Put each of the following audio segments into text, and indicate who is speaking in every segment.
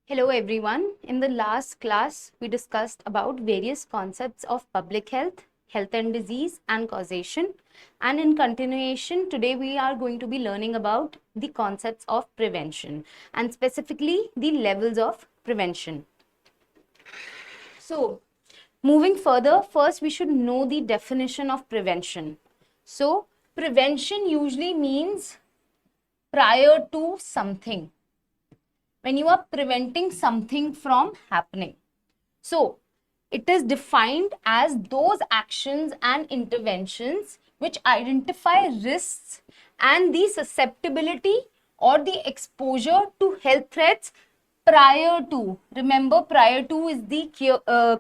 Speaker 1: Hello everyone. In the last class, we discussed about various concepts of public health, health and disease, and causation. And in continuation, today we are going to be learning about the concepts of prevention and specifically the levels of prevention. So, moving further, first we should know the definition of prevention. So, prevention usually means prior to something, when you are preventing something from happening. So, it is defined as those actions and interventions which identify risks and the susceptibility or the exposure to health threats prior to. Remember, prior to is the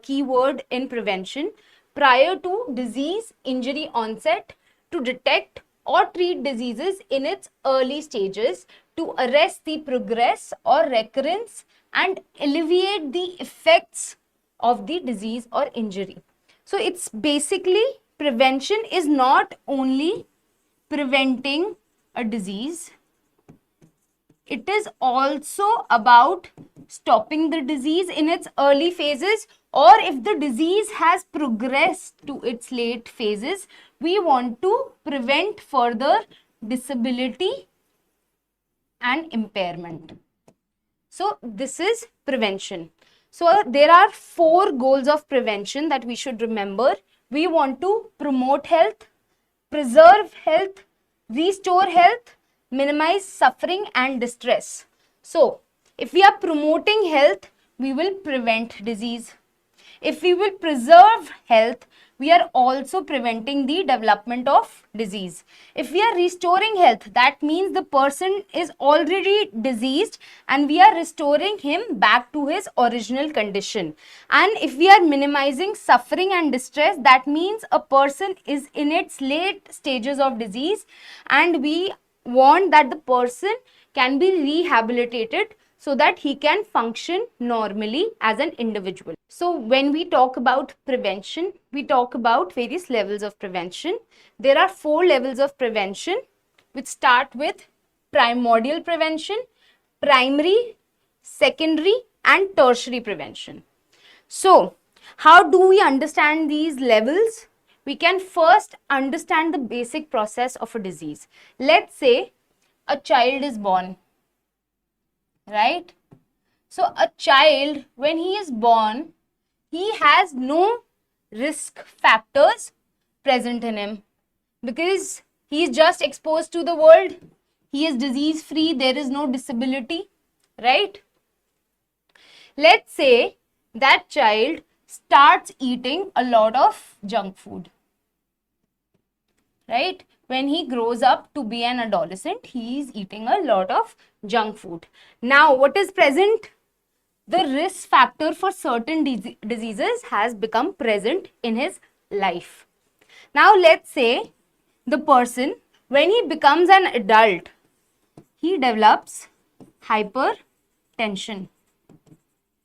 Speaker 1: key word in prevention. Prior to disease, injury onset, to detect or treat diseases in its early stages, to arrest the progress or recurrence and alleviate the effects of the disease or injury. So it's basically, prevention is not only preventing a disease, it is also about stopping the disease in its early phases, or if the disease has progressed to its late phases, we want to prevent further disability and impairment. So this is prevention. So there are 4 goals of prevention that we should remember. We want to promote health, preserve health, restore health, minimize suffering and distress. So if we are promoting health, we will prevent disease. If we will preserve health, we are also preventing the development of disease. If we are restoring health, that means the person is already diseased and we are restoring him back to his original condition. And if we are minimizing suffering and distress, that means a person is in its late stages of disease and we want that the person can be rehabilitated so that he can function normally as an individual. So when we talk about prevention, we talk about various levels of prevention. There are 4 levels of prevention, which start with primordial prevention, primary, secondary, and tertiary prevention. So how do we understand these levels? We can first understand the basic process of a disease. Let's say a child is born, right? So a child, when he is born, he has no risk factors present in him because he is just exposed to the world. He is disease free. There is no disability, right? Let's say that child starts eating a lot of junk food, right? When he grows up to be an adolescent, he is eating a lot of junk food. Now, what is present? The risk factor for certain diseases has become present in his life. Now, let's say the person, when he becomes an adult, he develops hypertension,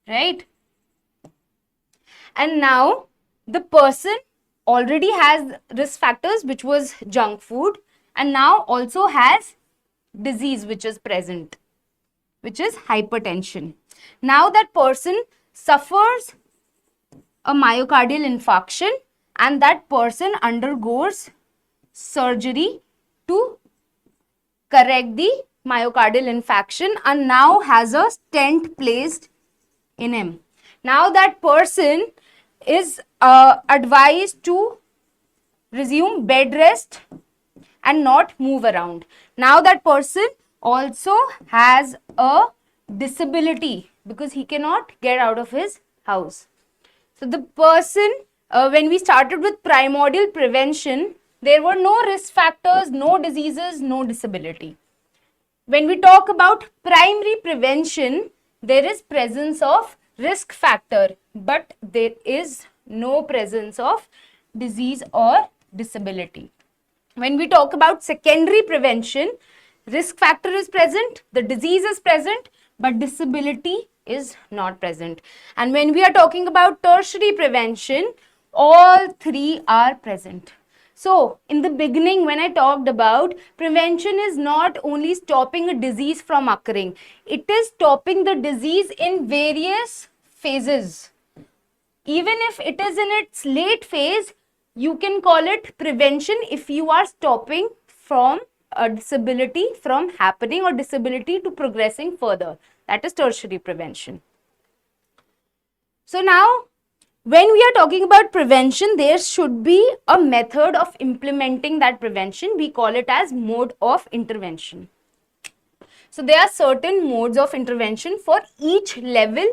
Speaker 1: right? And now the person already has risk factors, which was junk food, and now also has disease which is present, which is hypertension. Now that person suffers a myocardial infarction and that person undergoes surgery to correct the myocardial infarction and now has a stent placed in him. Now that person is advised to resume bed rest and not move around. Now that person also has a disability because he cannot get out of his house. So the person, when we started with primordial prevention, there were no risk factors, no diseases, no disability. When we talk about primary prevention, there is presence of risk factor, but there is no presence of disease or disability. When we talk about secondary prevention, risk factor is present, the disease is present, but disability is not present. And when we are talking about tertiary prevention, all 3 are present. So, in the beginning, when I talked about prevention is not only stopping a disease from occurring, it is stopping the disease in various phases. Even if it is in its late phase, you can call it prevention if you are stopping from a disability from happening or disability to progressing further. That is tertiary prevention. So now, when we are talking about prevention, there should be a method of implementing that prevention. We call it as mode of intervention. So there are certain modes of intervention for each level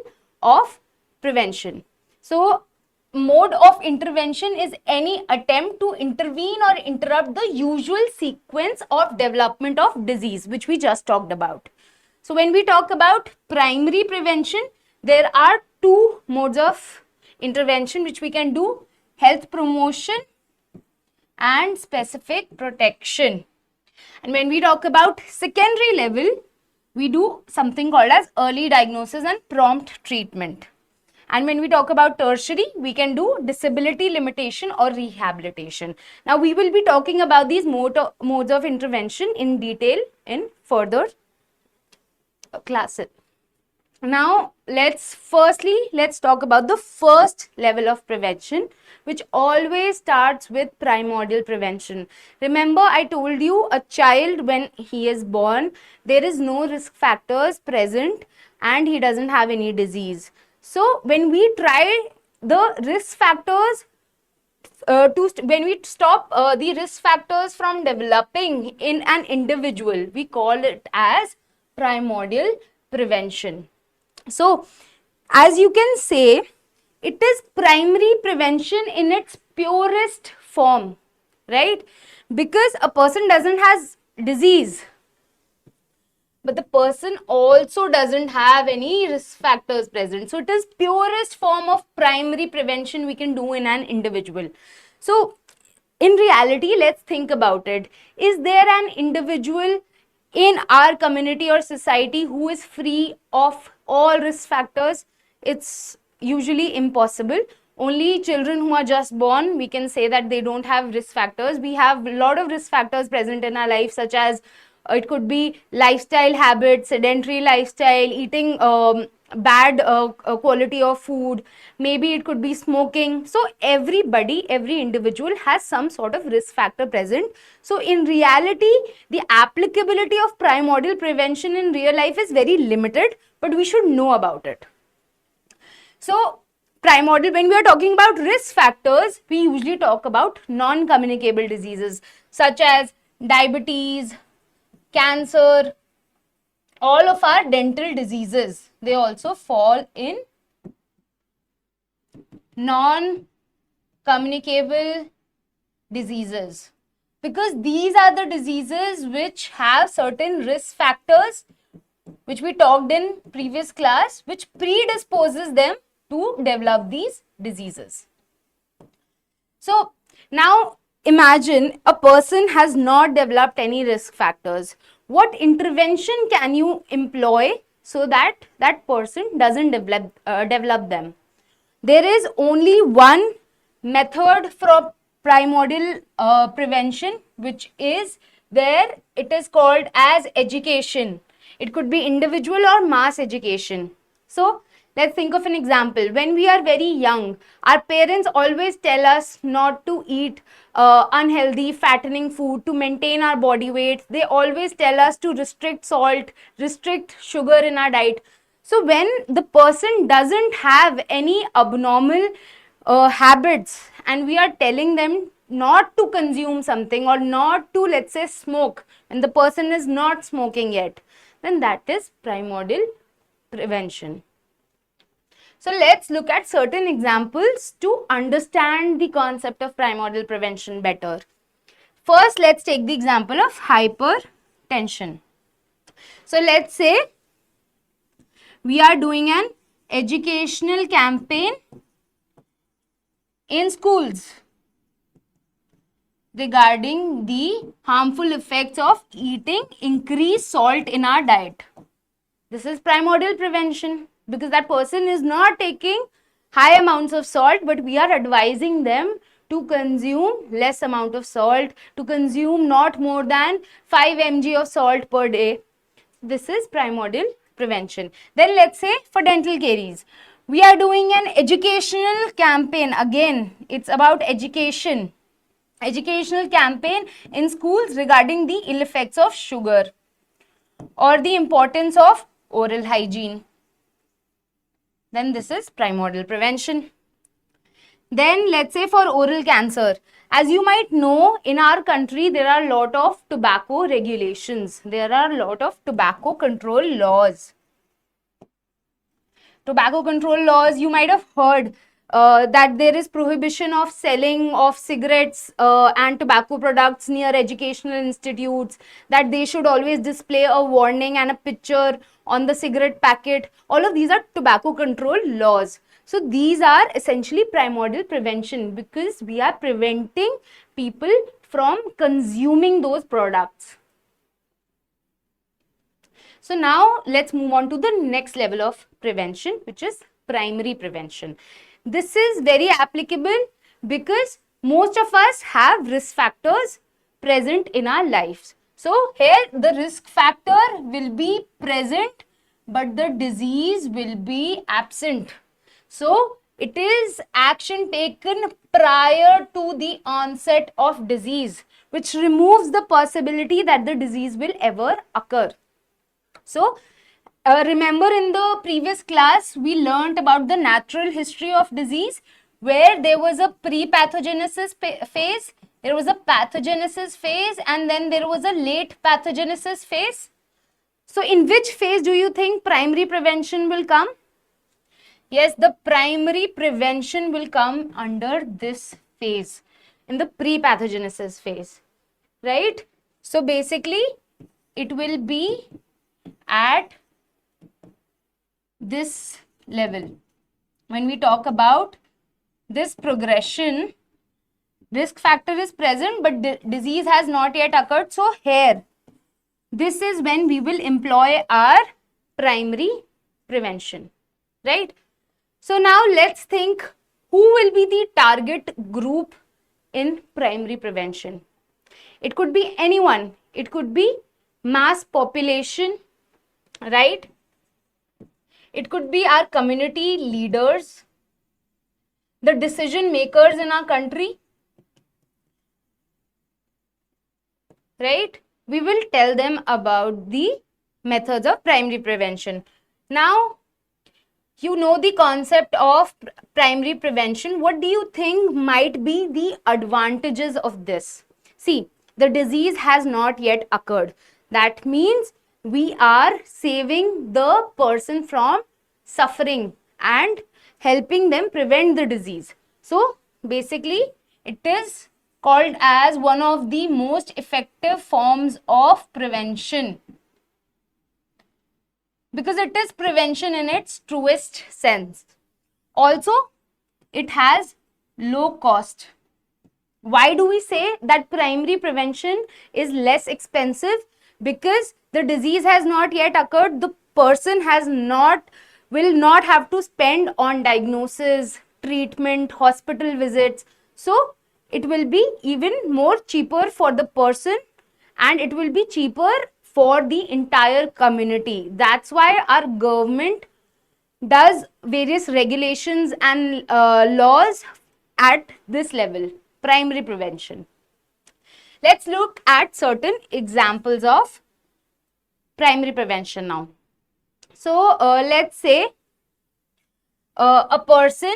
Speaker 1: of prevention. So mode of intervention is any attempt to intervene or interrupt the usual sequence of development of disease, which we just talked about. So when we talk about primary prevention, there are two modes of intervention which we can do: health promotion and specific protection. And when we talk about secondary level, we do something called as early diagnosis and prompt treatment. And when we talk about tertiary, we can do disability limitation or rehabilitation. Now, we will be talking about these modes of intervention in detail in further classes. Now, let's talk about the first level of prevention, which always starts with primordial prevention. Remember, I told you a child, when he is born, there is no risk factors present and he doesn't have any disease. So, when we try the risk factors, when we stop the risk factors from developing in an individual, we call it as primordial prevention. So, as you can say, it is primary prevention in its purest form, right? Because a person doesn't have disease, but the person also doesn't have any risk factors present. So, it is purest form of primary prevention we can do in an individual. So, in reality, let's think about it. Is there an individual in our community or society who is free of all risk factors? It's usually impossible. Only children who are just born, we can say that they don't have risk factors. We have a lot of risk factors present in our life, such as it could be lifestyle habits, sedentary lifestyle, eating bad quality of food, maybe it could be smoking. So every individual has some sort of risk factor present. So in reality, the applicability of primordial prevention in real life is very limited, but we should know about it. So primordial, when we are talking about risk factors, we usually talk about non-communicable diseases such as diabetes, cancer, all of our dental diseases, they also fall in non-communicable diseases, because these are the diseases which have certain risk factors which we talked in previous class, which predisposes them to develop these diseases. So now imagine a person has not developed any risk factors. What intervention can you employ so that that person doesn't develop them? There is only one method for primordial prevention, which is there. It is called as education. It could be individual or mass education. So let's think of an example. When we are very young, our parents always tell us not to eat unhealthy, fattening food to maintain our body weight. They always tell us to restrict salt, restrict sugar in our diet. So when the person doesn't have any abnormal habits and we are telling them not to consume something or not to, let's say, smoke, and the person is not smoking yet, then that is primordial prevention. So let's look at certain examples to understand the concept of primordial prevention better. First, let's take the example of hypertension. So let's say we are doing an educational campaign in schools regarding the harmful effects of eating increased salt in our diet. This is primordial prevention, because that person is not taking high amounts of salt, but we are advising them to consume less amount of salt, to consume not more than 5 mg of salt per day. This is primordial prevention. Then let's say for dental caries, we are doing an educational campaign. Again, it's about education. Educational campaign in schools regarding the ill effects of sugar or the importance of oral hygiene. Then this is primordial prevention. Then let's say for oral cancer, as you might know, in our country there are a lot of tobacco regulations. There are a lot of tobacco control laws. Tobacco control laws, you might have heard that there is prohibition of selling of cigarettes and tobacco products near educational institutes, that they should always display a warning and a picture on the cigarette packet. All of these are tobacco control laws. So these are essentially primordial prevention, because we are preventing people from consuming those products. So now let's move on to the next level of prevention, which is primary prevention. This is very applicable because most of us have risk factors present in our lives. So here the risk factor will be present, but the disease will be absent. So it is action taken prior to the onset of disease, which removes the possibility that the disease will ever occur. So remember in the previous class, we learnt about the natural history of disease, where there was a pre-pathogenesis phase, there was a pathogenesis phase, and then there was a late pathogenesis phase. So in which phase do you think primary prevention will come? Yes, the primary prevention will come under this phase, in the pre-pathogenesis phase, right? So basically, it will be at this level. When we talk about this progression, risk factor is present, but disease has not yet occurred. So here, this is when we will employ our primary prevention, right? So now let's think, who will be the target group in primary prevention? It could be anyone. It could be mass population, right? It could be our community leaders, the decision makers in our country, right? We will tell them about the methods of primary prevention. Now, you know the concept of primary prevention. What do you think might be the advantages of this? See, the disease has not yet occurred. That means we are saving the person from suffering and helping them prevent the disease. So basically, it is called as one of the most effective forms of prevention, because it is prevention in its truest sense. Also, it has low cost. Why do we say that primary prevention is less expensive? Because the disease has not yet occurred. The person will not have to spend on diagnosis, treatment, hospital visits. So it will be even more cheaper for the person, and it will be cheaper for the entire community. That's why our government does various regulations and laws at this level, primary prevention. Let's look at certain examples of primary prevention now. So let's say a person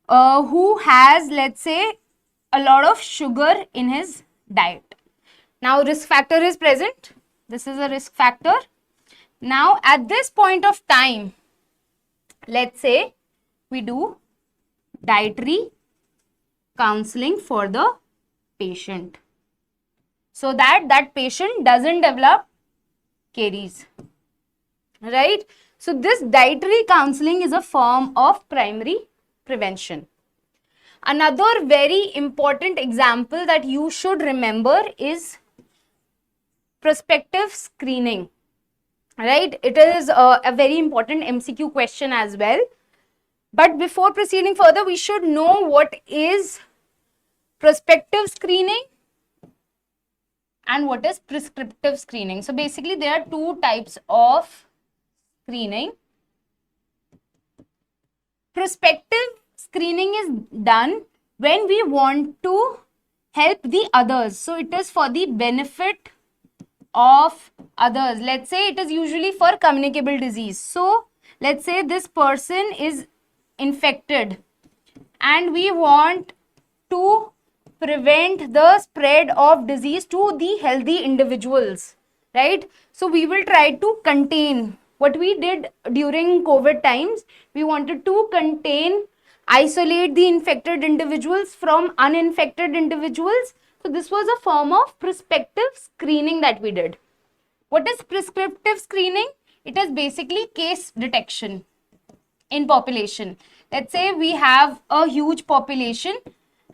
Speaker 1: who has, let's say, a lot of sugar in his diet. Now risk factor is present. This is a risk factor. Now at this point of time, let's say we do dietary counseling for the patient, so that that patient doesn't develop caries, right? So this dietary counseling is a form of primary prevention. Another very important example that you should remember is prospective screening, right? It is a very important MCQ question as well. But before proceeding further, we should know what is prospective screening and what is prescriptive screening. So basically there are two types of screening. Prospective screening is done when we want to help the others. So it is for the benefit of others. Let's say it is usually for communicable disease. So let's say this person is infected and we want to prevent the spread of disease to the healthy individuals, right? So we will try to contain. What we did during COVID times, we wanted to contain, isolate the infected individuals from uninfected individuals. So this was a form of prospective screening that we did. What is prescriptive screening? It is basically case detection in population. Let's say we have a huge population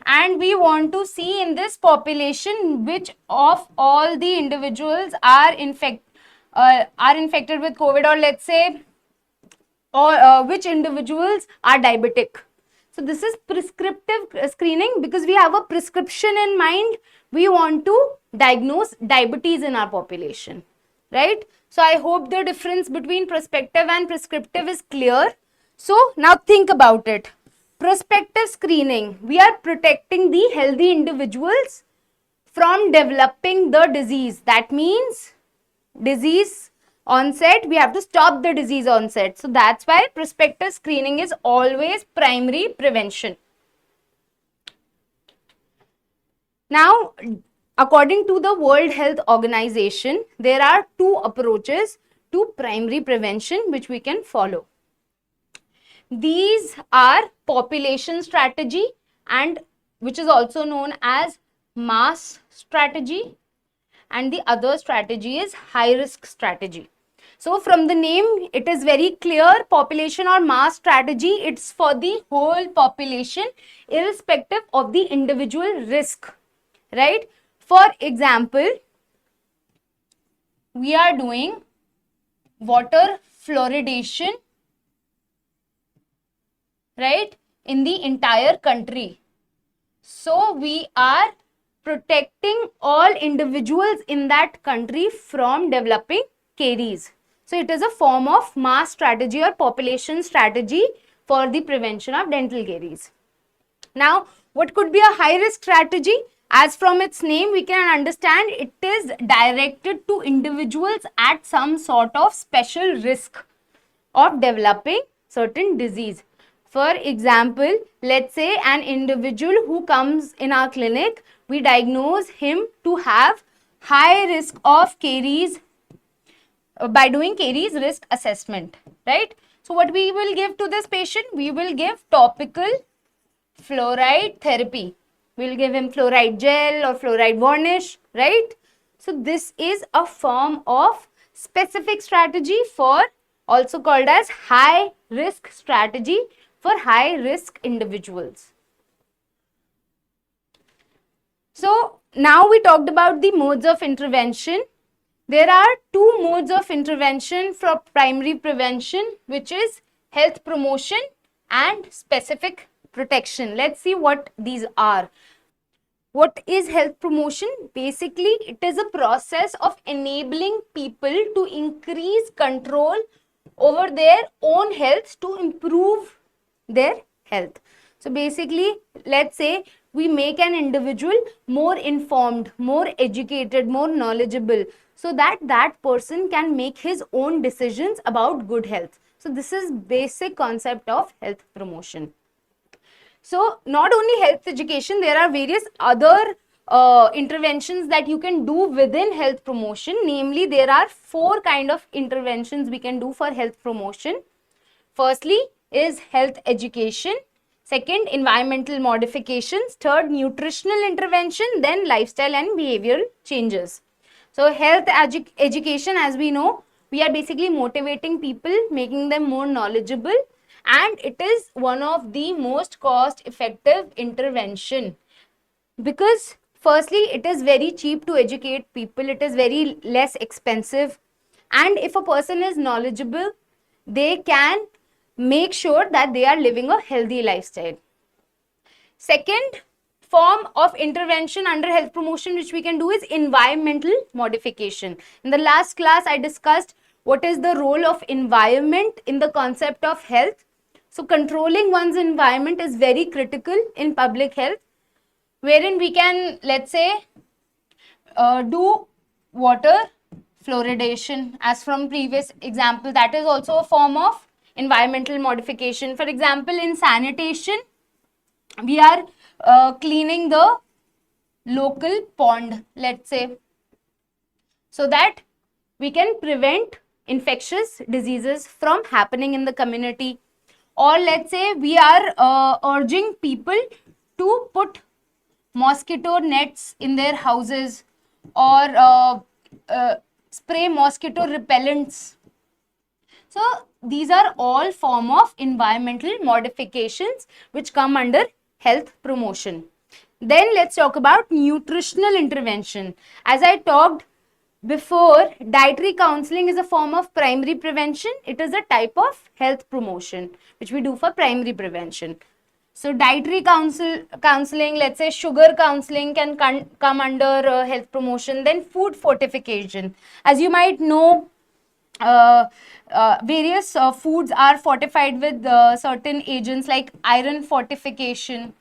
Speaker 1: and we want to see in this population which of all the individuals are infected with COVID, or let's say which individuals are diabetic. So this is prescriptive screening because we have a prescription in mind. We want to diagnose diabetes in our population, right? So I hope the difference between prospective and prescriptive is clear. So now think about it. Prospective screening, we are protecting the healthy individuals from developing the disease. That means disease onset, we have to stop the disease onset. So that's why prospective screening is always primary prevention. Now, according to the World Health Organization, there are two approaches to primary prevention which we can follow. These are population strategy, and which is also known as mass strategy, and the other strategy is high risk strategy. So from the name, it is very clear, population or mass strategy, it's for the whole population irrespective of the individual risk, right? For example, we are doing water fluoridation, right, in the entire country. So we are protecting all individuals in that country from developing caries. So it is a form of mass strategy or population strategy for the prevention of dental caries. Now, what could be a high risk strategy? As from its name, we can understand it is directed to individuals at some sort of special risk of developing certain disease. For example, let's say an individual who comes in our clinic, we diagnose him to have high risk of caries by doing caries risk assessment, right? So what we will give to this patient? We will give topical fluoride therapy. We'll give him fluoride gel or fluoride varnish, right? So this is a form of specific strategy for, also called as high risk strategy for high risk individuals. So now we talked about the modes of intervention. There are two modes of intervention for primary prevention, which is health promotion and specific protection. Let's see what these are. What is health promotion? Basically, it is a process of enabling people to increase control over their own health to improve their health. So basically, let's say we make an individual more informed, more educated, more knowledgeable, so that that person can make his own decisions about good health. So this is basic concept of health promotion. So not only health education, there are various other interventions that you can do within health promotion. Namely, there are 4 kind of interventions we can do for health promotion. Firstly is health education. Second, environmental modifications. Third, nutritional intervention. Then lifestyle and behavioral changes. So health education, as we know, we are basically motivating people, making them more knowledgeable, and it is one of the most cost effective intervention because firstly it is very cheap to educate people, it is very less expensive, and if a person is knowledgeable, they can make sure that they are living a healthy lifestyle. Second, form of intervention under health promotion which we can do is environmental modification. In the last class, I discussed what is the role of environment in the concept of health. So controlling one's environment is very critical in public health, wherein we can, let's say, do water fluoridation, as from previous example. That is also a form of environmental modification. For example, in sanitation, we are cleaning the local pond, let's say, so that we can prevent infectious diseases from happening in the community. Or let's say we are urging people to put mosquito nets in their houses, or spray mosquito repellents. So these are all form of environmental modifications which come under health promotion. Then let's talk about nutritional intervention. As I talked before, dietary counseling is a form of primary prevention. It is a type of health promotion which we do for primary prevention. So dietary counseling, let's say sugar counseling, can come under health promotion. Then food fortification. As you might know, various foods are fortified with certain agents like iron fortification,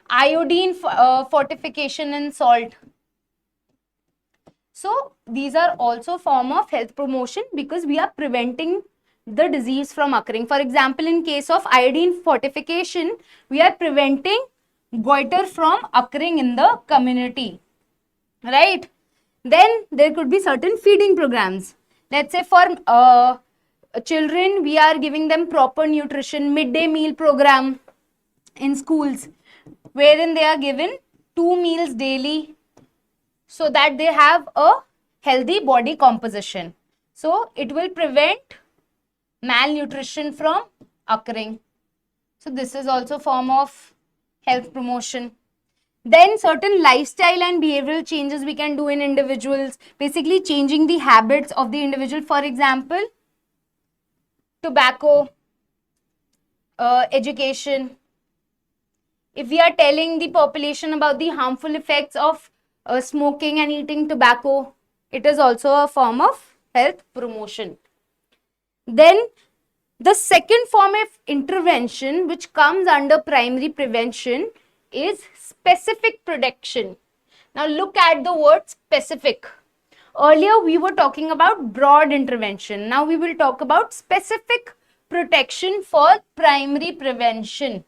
Speaker 1: iodine fortification, and salt. So these are also form of health promotion because we are preventing the disease from occurring. For example, in case of iodine fortification, we are preventing goiter from occurring in the community, right? Then there could be certain feeding programs. Let's say for children, we are giving them proper nutrition, midday meal program in schools, wherein they are given 2 meals daily so that they have a healthy body composition. So it will prevent malnutrition from occurring. So this is also form of health promotion. Then certain lifestyle and behavioral changes we can do in individuals, basically changing the habits of the individual. For example, tobacco, education. If we are telling the population about the harmful effects of smoking and eating tobacco, it is also a form of health promotion. Then the second form of intervention which comes under primary prevention is specific protection. Now look at the word specific. Earlier we were talking about broad intervention. Now we will talk about specific protection for primary prevention.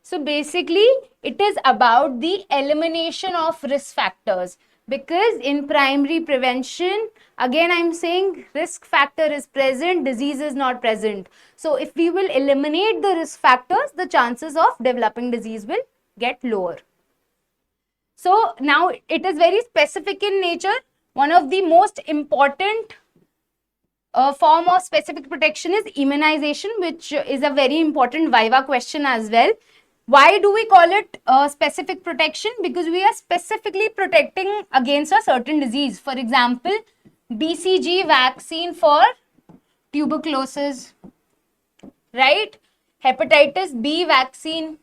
Speaker 1: So basically it is about the elimination of risk factors, because in primary prevention, again I'm saying, risk factor is present, disease is not present. So if we will eliminate the risk factors, the chances of developing disease will get lower. So now it is very specific in nature. One of the most important form of specific protection is immunization, which is a very important Viva question as well. Why do we call it specific protection? Because we are specifically protecting against a certain disease. For example, BCG vaccine for tuberculosis, right? Hepatitis B vaccine.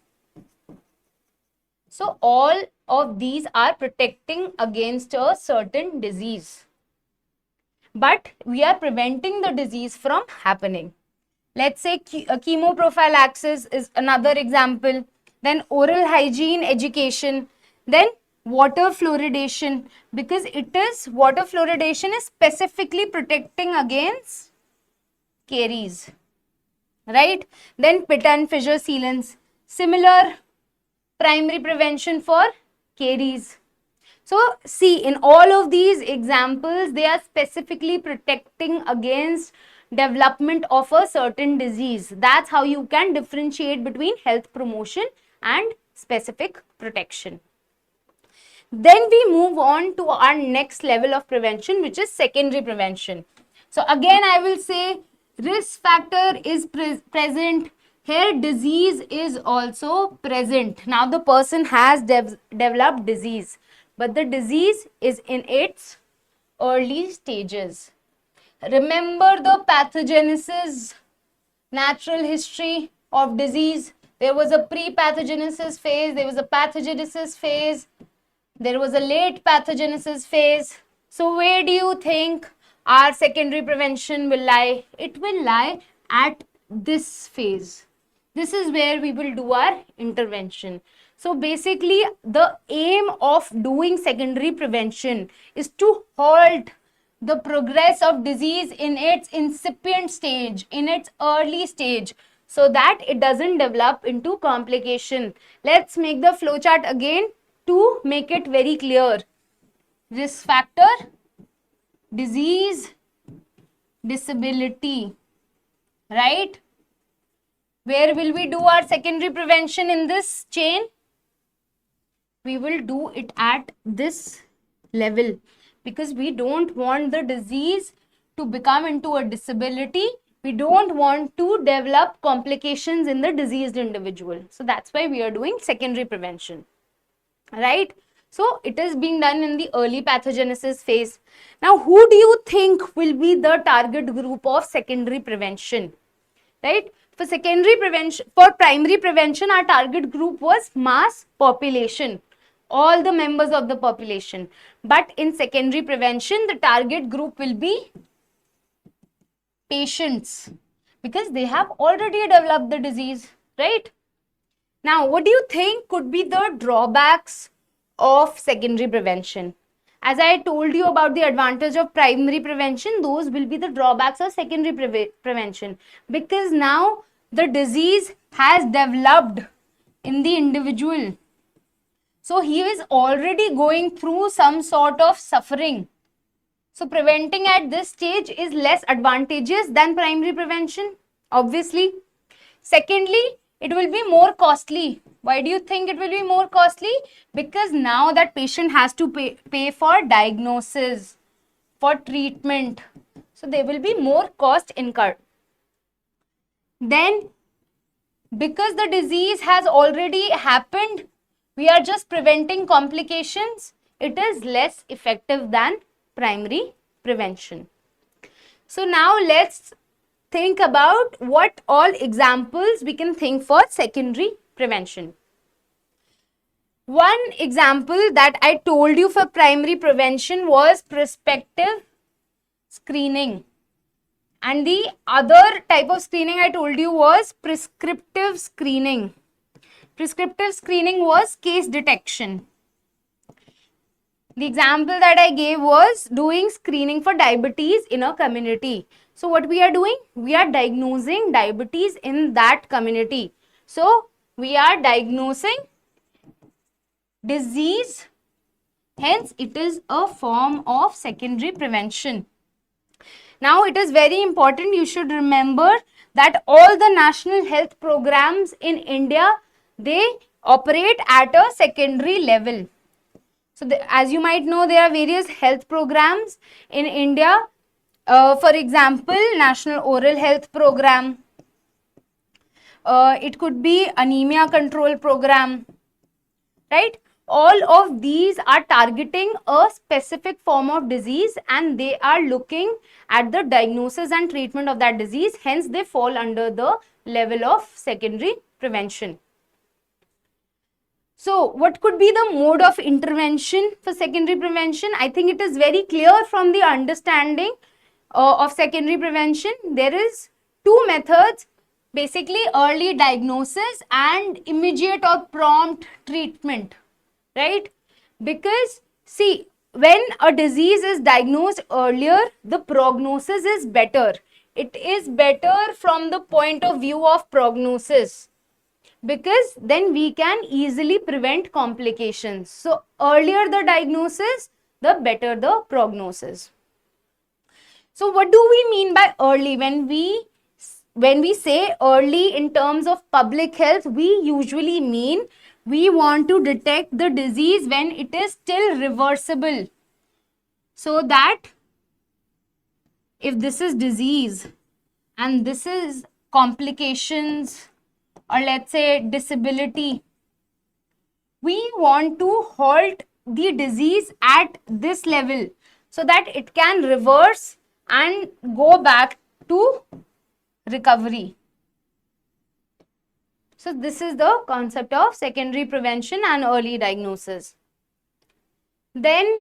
Speaker 1: So all of these are protecting against a certain disease, but we are preventing the disease from happening. Let's say chemoprophylaxis is another example. Then oral hygiene education. Then water fluoridation, because water fluoridation is specifically protecting against caries, right? Then pit and fissure sealants. Similar primary prevention for caries. So see, in all of these examples, they are specifically protecting against development of a certain disease. That's how you can differentiate between health promotion and specific protection. Then we move on to our next level of prevention, which is secondary prevention. So again, I will say risk factor is present. Here disease is also present. Now the person has developed disease, but the disease is in its early stages. Remember the pathogenesis, natural history of disease. There was a pre-pathogenesis phase, there was a pathogenesis phase, there was a late pathogenesis phase. So where do you think our secondary prevention will lie? It will lie at this phase. This is where we will do our intervention. So basically, the aim of doing secondary prevention is to halt the progress of disease in its incipient stage, in its early stage, so that it doesn't develop into complication. Let's make the flowchart again to make it very clear. Risk factor, disease, disability, right? Where will we do our secondary prevention in this chain? We will do it at this level, because we don't want the disease to become into a disability. We don't want to develop complications in the diseased individual. So that's why we are doing secondary prevention, right? So it is being done in the early pathogenesis phase. Now, who do you think will be the target group of secondary prevention, right? For secondary prevention, for primary prevention, our target group was mass population, all the members of the population. But in secondary prevention, the target group will be patients, because they have already developed the disease, right? Now, what do you think could be the drawbacks of secondary prevention? As I told you about the advantage of primary prevention, those will be the drawbacks of secondary prevention, because now the disease has developed in the individual. So he is already going through some sort of suffering. So preventing at this stage is less advantageous than primary prevention, obviously. Secondly, it will be more costly. Why do you think it will be more costly? Because now that patient has to pay for diagnosis, for treatment. So there will be more cost incurred. Then, because the disease has already happened, we are just preventing complications. It is less effective than primary prevention. So now let's think about what all examples we can think for secondary prevention. One example that I told you for primary prevention was prospective screening. And the other type of screening I told you was prescriptive screening. Prescriptive screening was case detection. The example that I gave was doing screening for diabetes in a community. So what we are doing? We are diagnosing diabetes in that community. So we are diagnosing disease. Hence, it is a form of secondary prevention. Now, it is very important, you should remember that all the national health programs in India, they operate at a secondary level. So, as you might know, there are various health programs in India. For example, National Oral Health Program. It could be Anemia Control Program, right? All of these are targeting a specific form of disease, and they are looking at the diagnosis and treatment of that disease. Hence, they fall under the level of secondary prevention. So, what could be the mode of intervention for secondary prevention? I think it is very clear from the understanding of secondary prevention. There is two methods, basically early diagnosis and immediate or prompt treatment, right? Because see, when a disease is diagnosed earlier, the prognosis is better. It is better from the point of view of prognosis, because then we can easily prevent complications. So earlier the diagnosis, the better the prognosis. So what do we mean by early? When we say early in terms of public health, we usually mean we want to detect the disease when it is still reversible. So that if this is disease and this is complications, or let's say disability, we want to halt the disease at this level so that it can reverse and go back to recovery. So this is the concept of secondary prevention and early diagnosis. Then